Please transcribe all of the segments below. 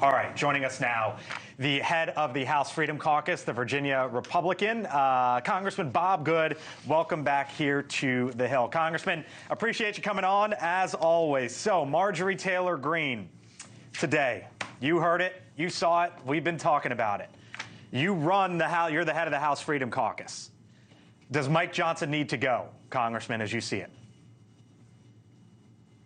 All right, joining us now, the head of the House Freedom Caucus, the Virginia Republican, Congressman Bob Good. Welcome back here to the Hill. Congressman, appreciate you coming on, as always. So, Marjorie Taylor Greene, today, you heard it, you saw it, we've been talking about it. You run the House, you're the head of the House Freedom Caucus. Does Mike Johnson need to go, Congressman, as you see it?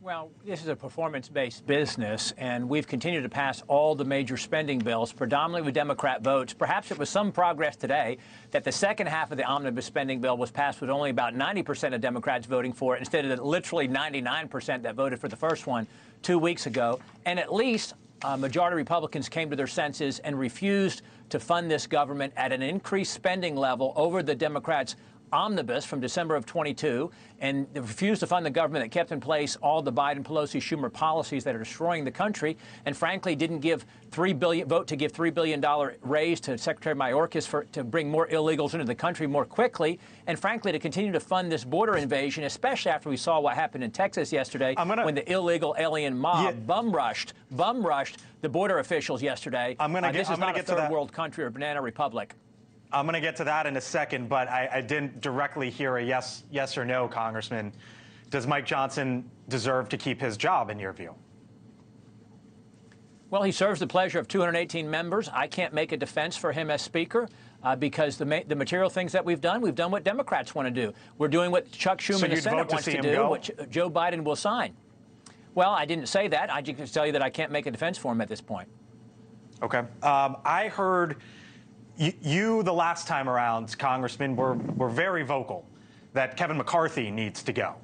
Well, this is a performance-based business, and we've continued to pass all the major spending bills, predominantly with Democrat votes. Perhaps it was some progress today that the second half of the omnibus spending bill was passed with only about 90% of Democrats voting for it, instead of the literally 99% that voted for the first one 2 weeks ago. And at least majority Republicans came to their senses and refused to fund this government at an increased spending level over the Democrats' omnibus from December of 22, and they refused to fund the government that kept in place all the Biden, Pelosi, Schumer policies that are destroying the country, and frankly didn't give vote to give $3 billion raise to Secretary Mayorkas to bring more illegals into the country more quickly, and frankly to continue to fund this border invasion, especially after we saw what happened in Texas yesterday when the illegal alien mob bum rushed the border officials yesterday. This is not a third world country or banana republic. I'm going to get to that in a second, but I didn't directly hear a yes or no, Congressman. Does Mike Johnson deserve to keep his job, in your view? Well, he serves the pleasure of 218 members. I can't make a defense for him as Speaker because the material things that we've done what Democrats want to do. We're doing what Chuck Schumer in the Senate wants to do, what Joe Biden will sign. Well, I didn't say that. I just tell you that I can't make a defense for him at this point. Okay. I heard you the last time around, Congressman, were very vocal that Kevin McCarthy needs to go.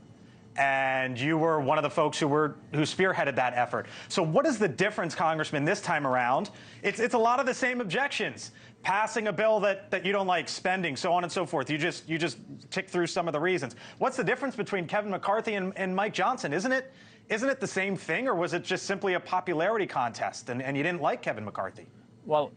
And you were one of the folks who spearheaded that effort. So what is the difference, Congressman, this time around? It's a lot of the same objections. Passing a bill that you don't like, spending, so on and so forth. You just tick through some of the reasons. What's the difference between Kevin McCarthy and Mike Johnson? Isn't it the same thing, or was it just simply a popularity contest and you didn't like Kevin McCarthy? Well,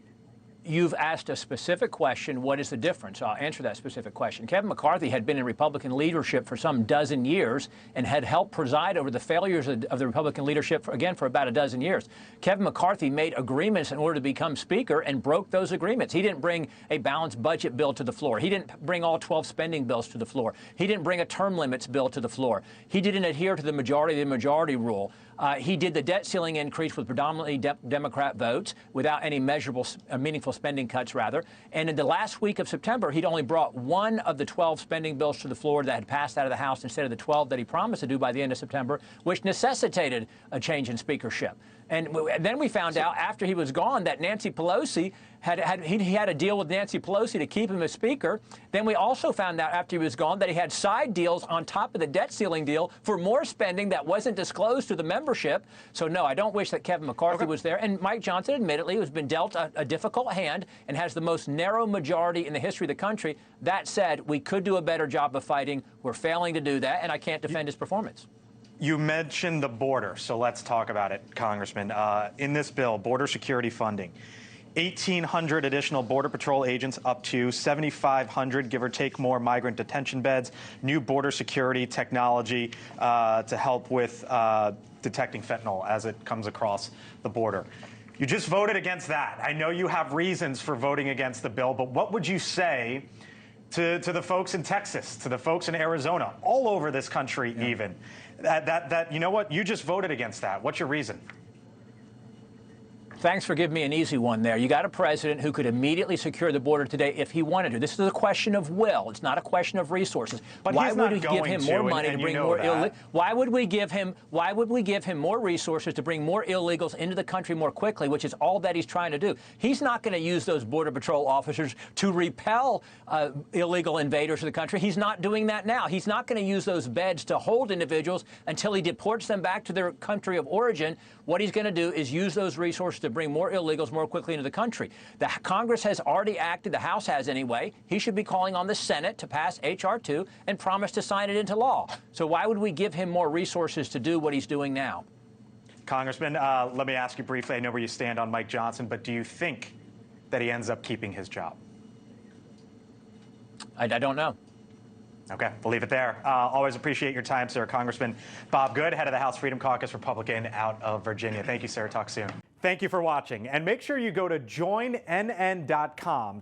you've asked a specific question. What is the difference? I'll answer that specific question. Kevin McCarthy had been in Republican leadership for some dozen years and had helped preside over the failures of the Republican leadership, for about a dozen years. Kevin McCarthy made agreements in order to become Speaker and broke those agreements. He didn't bring a balanced budget bill to the floor. He didn't bring all 12 spending bills to the floor. He didn't bring a term limits bill to the floor. He didn't adhere to the majority rule. He did the debt ceiling increase with predominantly Democrat votes without any measurable, meaningful spending cuts, rather. And in the last week of September, he'd only brought one of the 12 spending bills to the floor that had passed out of the House instead of the 12 that he promised to do by the end of September, which necessitated a change in speakership. And then we found out after he was gone that Nancy Pelosi he had a deal with Nancy Pelosi to keep him as Speaker. Then we also found out after he was gone that he had side deals on top of the debt ceiling deal for more spending that wasn't disclosed to the membership. So, no, I don't wish that Kevin McCarthy was there. And Mike Johnson, admittedly, has been dealt a difficult hand and has the most narrow majority in the history of the country. That said, we could do a better job of fighting. We're failing to do that, and I can't defend his performance. You mentioned the border, so let's talk about it, Congressman. In this bill, border security funding, 1,800 additional Border Patrol agents, up to 7,500, give or take, more migrant detention beds, new border security technology to help with detecting fentanyl as it comes across the border. You just voted against that. I know you have reasons for voting against the bill, but what would you say to the folks in Texas, to the folks in Arizona, all over this country even, that you know what, you just voted against that? What's your reason? Thanks for giving me an easy one there. You got a president who could immediately secure the border today if he wanted to. This is a question of will. It's not a question of resources. But why would we give him more money to bring more illegals? Why would we give him more resources to bring more illegals into the country more quickly, which is all that he's trying to do? He's not going to use those Border Patrol officers to repel illegal invaders to the country. He's not doing that now. He's not going to use those beds to hold individuals until he deports them back to their country of origin. What he's going to do is use those resources to bring more illegals more quickly into the country. The Congress has already acted. The House has anyway. He should be calling on the Senate to pass H.R. 2 and promise to sign it into law. So why would we give him more resources to do what he's doing now? Congressman, let me ask you briefly. I know where you stand on Mike Johnson, but do you think that he ends up keeping his job? I don't know. Okay, we'll leave it there. Always appreciate your time, sir. Congressman Bob Good, head of the House Freedom Caucus, Republican out of Virginia. Thank you, sir. Talk soon. Thank you for watching, and make sure you go to joinnn.com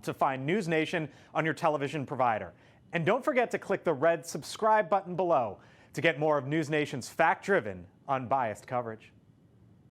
to find NewsNation on your television provider. And don't forget to click the red subscribe button below to get more of NewsNation's fact-driven, unbiased coverage.